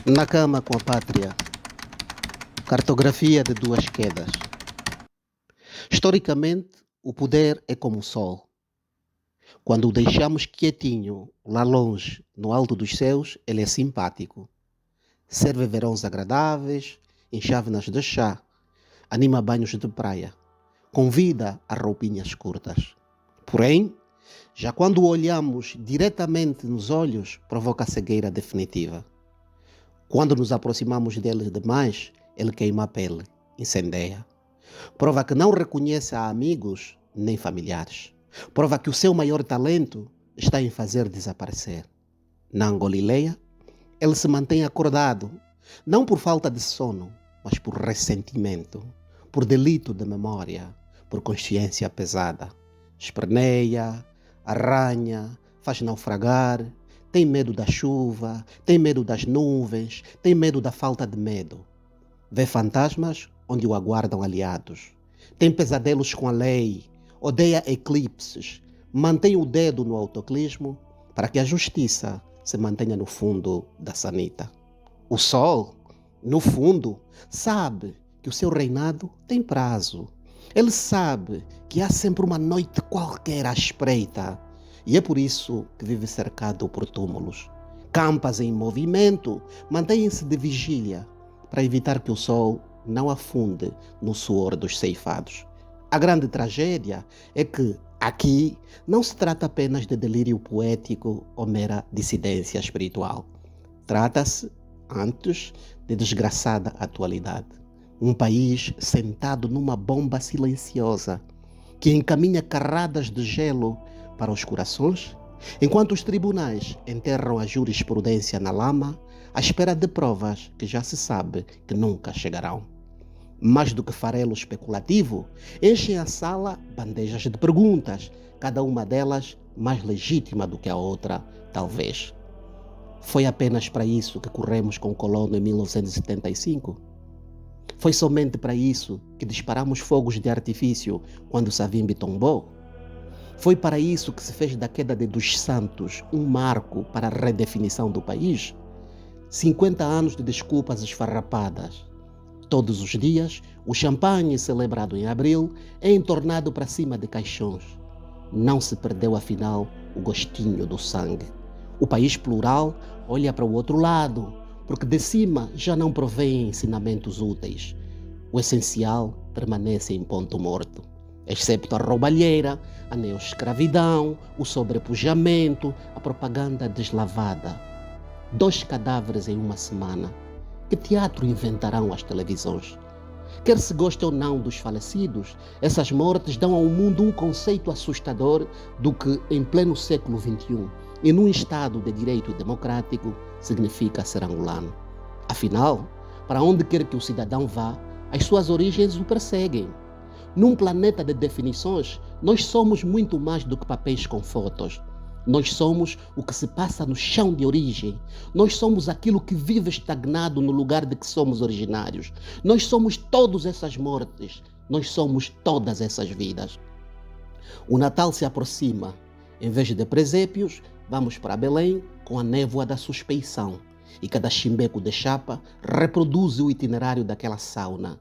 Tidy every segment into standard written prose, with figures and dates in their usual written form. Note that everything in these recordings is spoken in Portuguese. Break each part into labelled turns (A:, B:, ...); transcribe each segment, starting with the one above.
A: Na cama com a pátria, cartografia de duas quedas. Historicamente, o poder é como o sol. Quando o deixamos quietinho, lá longe, no alto dos céus, ele é simpático. Serve verões agradáveis, em chávenas de chá, anima banhos de praia, convida a roupinhas curtas. Porém, já quando o olhamos diretamente nos olhos, provoca cegueira definitiva. Quando nos aproximamos dele demais, ele queima a pele, incendeia. Prova que não reconhece a amigos nem familiares. Prova que o seu maior talento está em fazer desaparecer. Na Angolileia, ele se mantém acordado, não por falta de sono, mas por ressentimento, por delito de memória, por consciência pesada. Esperneia, arranha, faz naufragar, tem medo da chuva, tem medo das nuvens, tem medo da falta de medo. Vê fantasmas onde o aguardam aliados. Tem pesadelos com a lei, odeia eclipses, mantém o dedo no autoclismo para que a justiça se mantenha no fundo da sanita. O sol, no fundo, sabe que o seu reinado tem prazo. Ele sabe que há sempre uma noite qualquer à espreita. E é por isso que vive cercado por túmulos. Campas em movimento, mantém-se de vigília para evitar que o sol não afunde no suor dos ceifados. A grande tragédia é que aqui não se trata apenas de delírio poético ou mera dissidência espiritual. Trata-se, antes, de desgraçada atualidade. Um país sentado numa bomba silenciosa que encaminha carradas de gelo para os corações, enquanto os tribunais enterram a jurisprudência na lama, à espera de provas que já se sabe que nunca chegarão. Mais do que farelo especulativo, enchem a sala bandejas de perguntas, cada uma delas mais legítima do que a outra, talvez. Foi apenas para isso que corremos com o colono em 1975? Foi somente para isso que disparamos fogos de artifício quando Savimbi tombou? Foi para isso que se fez da queda de Dos Santos um marco para a redefinição do país? 50 anos de desculpas esfarrapadas. Todos os dias, o champanhe celebrado em abril é entornado para cima de caixões. Não se perdeu, afinal, o gostinho do sangue. O país plural olha para o outro lado, porque de cima já não provém ensinamentos úteis. O essencial permanece em ponto morto, excepto a roubalheira, a neoescravidão, o sobrepujamento, a propaganda deslavada. 2 cadáveres em uma semana. Que teatro inventarão as televisões? Quer se goste ou não dos falecidos, essas mortes dão ao mundo um conceito assustador do que, em pleno século XXI, e num Estado de direito democrático, significa ser angolano. Afinal, para onde quer que o cidadão vá, as suas origens o perseguem. Num planeta de definições, nós somos muito mais do que papéis com fotos. Nós somos o que se passa no chão de origem. Nós somos aquilo que vive estagnado no lugar de que somos originários. Nós somos todas essas mortes. Nós somos todas essas vidas. O Natal se aproxima. Em vez de presépios, vamos para Belém com a névoa da suspeição. E cada chimbeco de chapa reproduz o itinerário daquela sauna.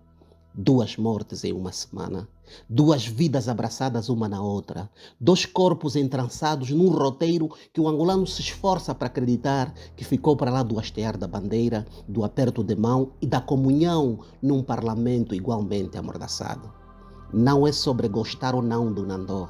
A: 2 mortes em uma semana, 2 vidas abraçadas uma na outra, 2 corpos entrançados num roteiro que o angolano se esforça para acreditar que ficou para lá do hastear da bandeira, do aperto de mão e da comunhão num parlamento igualmente amordaçado. Não é sobre gostar ou não do Nandó,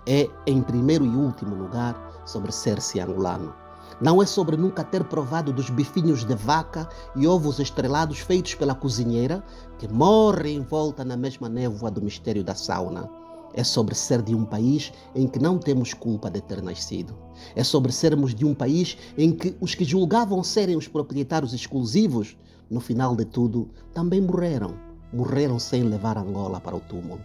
A: é, em primeiro e último lugar, sobre ser-se angolano. Não é sobre nunca ter provado dos bifinhos de vaca e ovos estrelados feitos pela cozinheira, que morre envolta na mesma névoa do mistério da sauna. É sobre ser de um país em que não temos culpa de ter nascido. É sobre sermos de um país em que os que julgavam serem os proprietários exclusivos, no final de tudo, também morreram. Morreram sem levar Angola para o túmulo.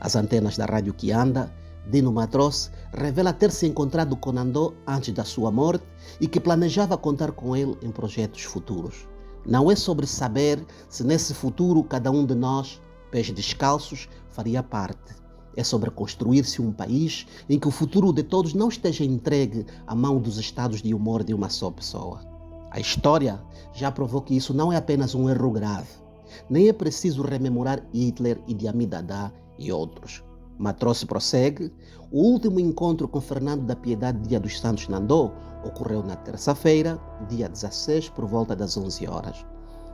A: As antenas da rádio que anda, Dino Matross, revela ter se encontrado com Nandó antes da sua morte e que planejava contar com ele em projetos futuros. Não é sobre saber se nesse futuro cada um de nós, pés descalços, faria parte. É sobre construir-se um país em que o futuro de todos não esteja entregue à mão dos estados de humor de uma só pessoa. A história já provou que isso não é apenas um erro grave. Nem é preciso rememorar Hitler, Idi Amin Dada e outros. Matroce prossegue. O último encontro com Fernando da Piedade, dia dos Santos Nandô, ocorreu na terça-feira, dia 16, por volta das 11 horas.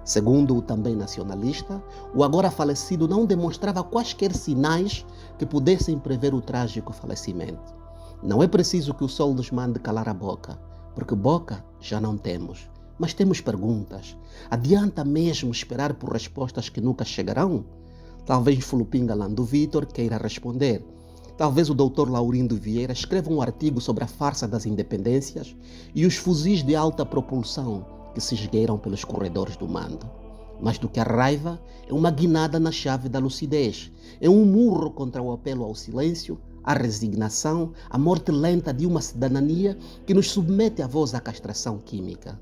A: Segundo o também nacionalista, o agora falecido não demonstrava quaisquer sinais que pudessem prever o trágico falecimento. Não é preciso que o sol nos mande calar a boca, porque boca já não temos, mas temos perguntas. Adianta mesmo esperar por respostas que nunca chegarão? Talvez Fulupinga Lando Vitor queira responder. Talvez o Dr. Laurindo Vieira escreva um artigo sobre a farsa das independências e os fuzis de alta propulsão que se esgueiram pelos corredores do mando. Mais do que a raiva, é uma guinada na chave da lucidez. É um murro contra o apelo ao silêncio, à resignação, à morte lenta de uma cidadania que nos submete a voz à castração química.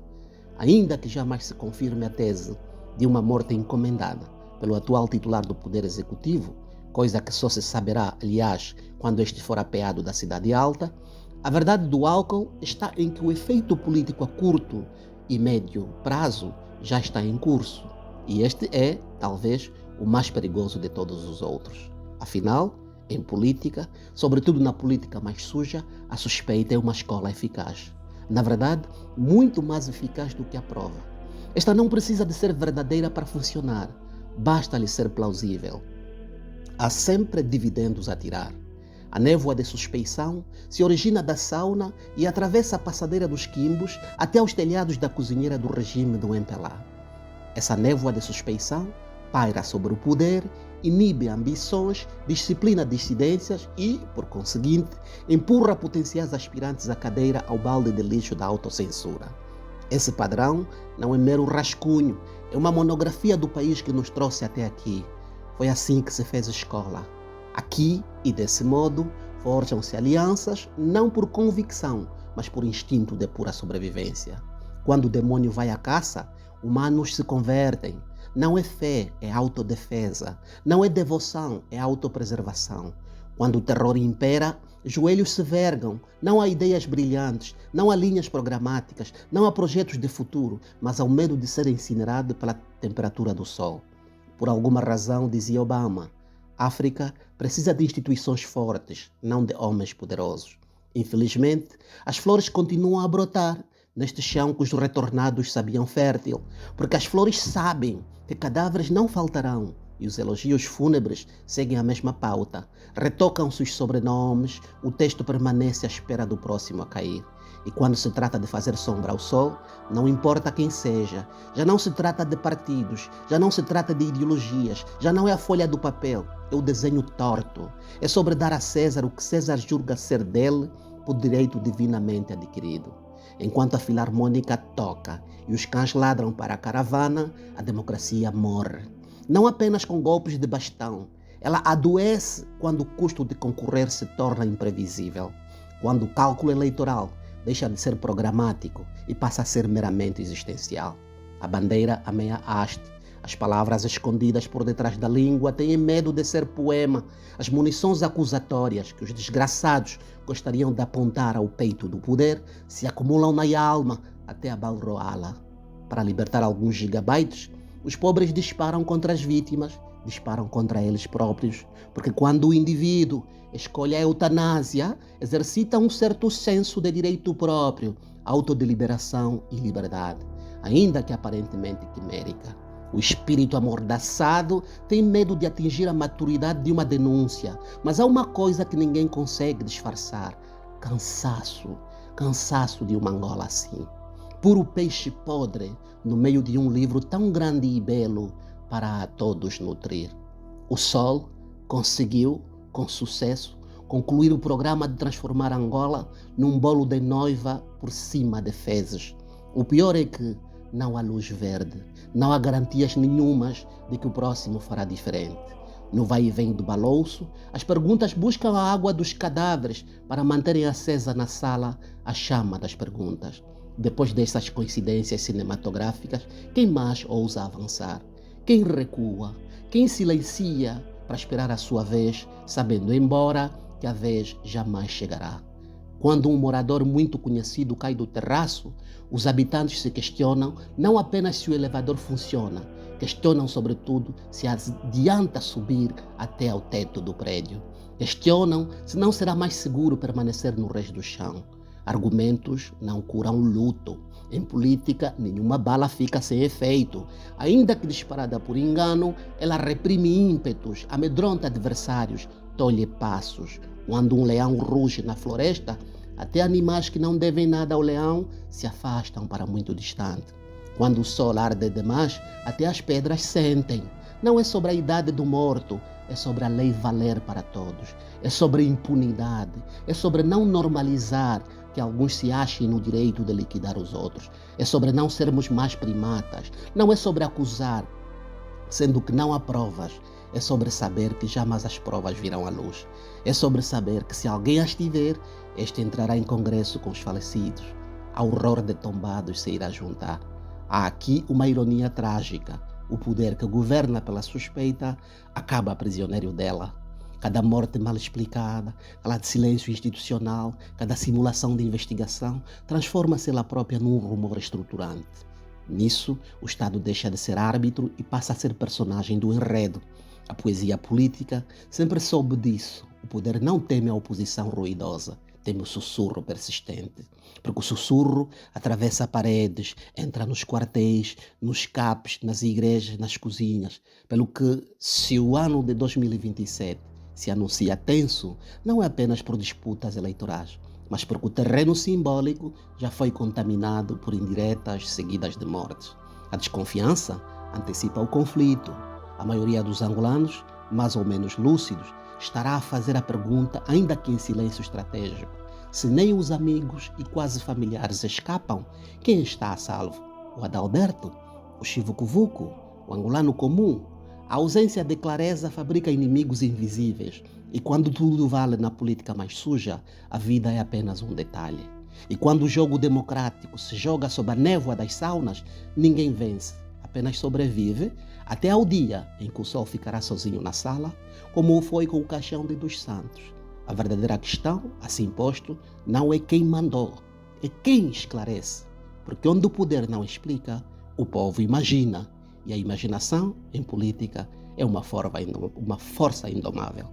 A: Ainda que jamais se confirme a tese de uma morte encomendada pelo atual titular do Poder Executivo, coisa que só se saberá, aliás, quando este for apeado da Cidade Alta, a verdade do álcool está em que o efeito político a curto e médio prazo já está em curso. E este é, talvez, o mais perigoso de todos os outros. Afinal, em política, sobretudo na política mais suja, a suspeita é uma escola eficaz. Na verdade, muito mais eficaz do que a prova. Esta não precisa de ser verdadeira para funcionar. Basta-lhe ser plausível. Há sempre dividendos a tirar. A névoa de suspeição se origina da sauna e atravessa a passadeira dos quimbos até aos telhados da cozinheira do regime do MPLA. Essa névoa de suspeição paira sobre o poder, inibe ambições, disciplina dissidências e, por conseguinte, empurra potenciais aspirantes à cadeira ao balde de lixo da autocensura. Esse padrão não é mero rascunho, é uma monografia do país que nos trouxe até aqui. Foi assim que se fez escola. Aqui, e desse modo, forjam-se alianças não por convicção, mas por instinto de pura sobrevivência. Quando o demônio vai à caça, humanos se convertem. Não é fé, é autodefesa. Não é devoção, é autopreservação. Quando o terror impera, joelhos se vergam. Não há ideias brilhantes, não há linhas programáticas, não há projetos de futuro, mas há o medo de ser incinerado pela temperatura do sol. Por alguma razão, dizia Obama, África precisa de instituições fortes, não de homens poderosos. Infelizmente, as flores continuam a brotar neste chão cujo retornados sabiam fértil, porque as flores sabem que cadáveres não faltarão e os elogios fúnebres seguem a mesma pauta. Retocam-se os sobrenomes, o texto permanece à espera do próximo a cair. E quando se trata de fazer sombra ao sol, não importa quem seja, já não se trata de partidos, já não se trata de ideologias, já não é a folha do papel, é o desenho torto. É sobre dar a César o que César julga ser dele por direito divinamente adquirido. Enquanto a filarmônica toca e os cães ladram para a caravana, a democracia morre. Não apenas com golpes de bastão, ela adoece quando o custo de concorrer se torna imprevisível, quando o cálculo eleitoral deixa de ser programático e passa a ser meramente existencial. A bandeira a meia haste, as palavras escondidas por detrás da língua têm medo de ser poema, as munições acusatórias que os desgraçados gostariam de apontar ao peito do poder se acumulam na alma até abalroá-la. Para libertar alguns gigabytes, os pobres disparam contra as vítimas, disparam contra eles próprios, porque quando o indivíduo escolhe a eutanásia, exercita um certo senso de direito próprio, autodeliberação e liberdade, ainda que aparentemente quimérica. O espírito amordaçado tem medo de atingir a maturidade de uma denúncia, mas há uma coisa que ninguém consegue disfarçar: cansaço, cansaço de uma Angola assim. Puro peixe podre no meio de um livro tão grande e belo para todos nutrir. O Sol conseguiu, com sucesso, concluir o programa de transformar Angola num bolo de noiva por cima de fezes. O pior é que não há luz verde, não há garantias nenhumas de que o próximo fará diferente. No vai e vem do balouço, as perguntas buscam a água dos cadáveres para manterem acesa na sala a chama das perguntas. Depois dessas coincidências cinematográficas, quem mais ousa avançar? Quem recua? Quem silencia para esperar a sua vez, sabendo embora que a vez jamais chegará? Quando um morador muito conhecido cai do terraço, os habitantes se questionam não apenas se o elevador funciona, questionam sobretudo se adianta subir até ao teto do prédio. Questionam se não será mais seguro permanecer no resto do chão. Argumentos não curam luto. Em política, nenhuma bala fica sem efeito. Ainda que disparada por engano, ela reprime ímpetos, amedronta adversários, tolhe passos. Quando um leão ruge na floresta, até animais que não devem nada ao leão se afastam para muito distante. Quando o sol arde demais, até as pedras sentem. Não é sobre a idade do morto, é sobre a lei valer para todos. É sobre impunidade, é sobre não normalizar que alguns se achem no direito de liquidar os outros. É sobre não sermos mais primatas. Não é sobre acusar, sendo que não há provas. É sobre saber que jamais as provas virão à luz. É sobre saber que se alguém as tiver, este entrará em congresso com os falecidos. Ao horror de tombados se irá juntar. Há aqui uma ironia trágica. O poder que governa pela suspeita acaba prisioneiro dela. Cada morte mal explicada, cada silêncio institucional, cada simulação de investigação transforma-se ela própria num rumor estruturante. Nisso, o Estado deixa de ser árbitro e passa a ser personagem do enredo. A poesia política sempre soube disso. O poder não teme a oposição ruidosa, teme o sussurro persistente. Porque o sussurro atravessa paredes, entra nos quartéis, nos CAPs, nas igrejas, nas cozinhas. Pelo que, se o ano de 2027 se anuncia tenso, não é apenas por disputas eleitorais, mas porque o terreno simbólico já foi contaminado por indiretas seguidas de mortes. A desconfiança antecipa o conflito. A maioria dos angolanos, mais ou menos lúcidos, estará a fazer a pergunta, ainda que em silêncio estratégico: se nem os amigos e quase familiares escapam, quem está a salvo? O Adalberto? O Chivucuvuco? O angolano comum? A ausência de clareza fabrica inimigos invisíveis, e quando tudo vale na política mais suja, a vida é apenas um detalhe. E quando o jogo democrático se joga sob a névoa das saunas, ninguém vence, apenas sobrevive até ao dia em que o sol ficará sozinho na sala, como foi com o caixão de Dos Santos. A verdadeira questão, assim posto, não é quem mandou, é quem esclarece. Porque onde o poder não explica, o povo imagina. E a imaginação, em política, é uma força indomável.